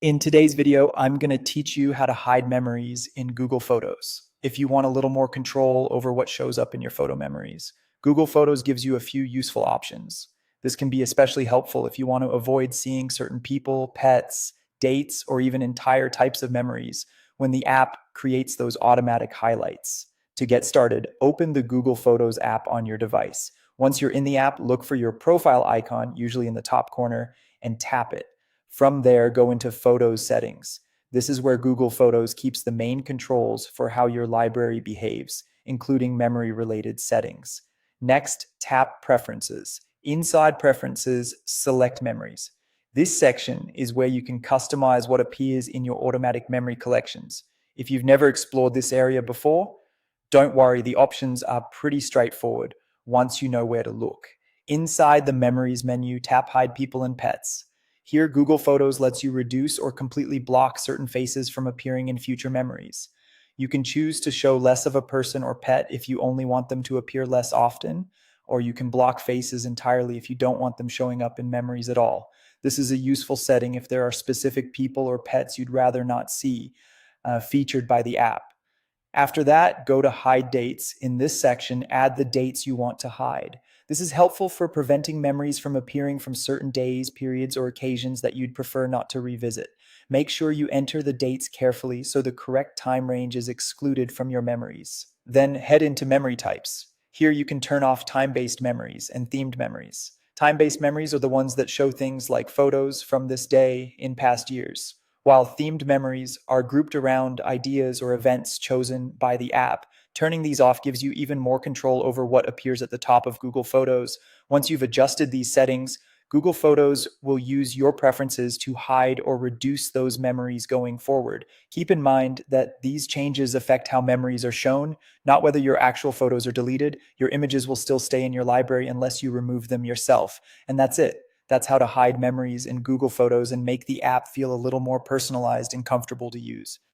In today's video, I'm going to teach you how to hide memories in Google Photos. If you want a little more control over what shows up in your photo memories, Google Photos gives you a few useful options. This can be especially helpful if you want to avoid seeing certain people, pets, dates, or even entire types of memories when the app creates those automatic highlights. To get started, open the Google Photos app on your device. Once you're in the app, look for your profile icon, usually in the top corner, and tap it. From there, go into Photos settings. This is where Google Photos keeps the main controls for how your library behaves, including memory-related settings. Next, tap Preferences. Inside Preferences, select Memories. This section is where you can customize what appears in your automatic memory collections. If you've never explored this area before, don't worry, the options are pretty straightforward once you know where to look. Inside the Memories menu, tap Hide People and Pets. Here, Google Photos lets you reduce or completely block certain faces from appearing in future memories. You can choose to show less of a person or pet if you only want them to appear less often, or you can block faces entirely if you don't want them showing up in memories at all. This is a useful setting if there are specific people or pets you'd rather not see featured by the app. After that, go to Hide Dates. In this section, add the dates you want to hide. This is helpful for preventing memories from appearing from certain days, periods, or occasions that you'd prefer not to revisit. Make sure you enter the dates carefully so the correct time range is excluded from your memories. Then head into Memory Types. Here you can turn off time-based memories and themed memories. Time-based memories are the ones that show things like photos from this day in past years, while themed memories are grouped around ideas or events chosen by the app. Turning these off gives you even more control over what appears at the top of Google Photos. Once you've adjusted these settings, Google Photos will use your preferences to hide or reduce those memories going forward. Keep in mind that these changes affect how memories are shown, not whether your actual photos are deleted. Your images will still stay in your library unless you remove them yourself. And that's it. That's how to hide memories in Google Photos and make the app feel a little more personalized and comfortable to use.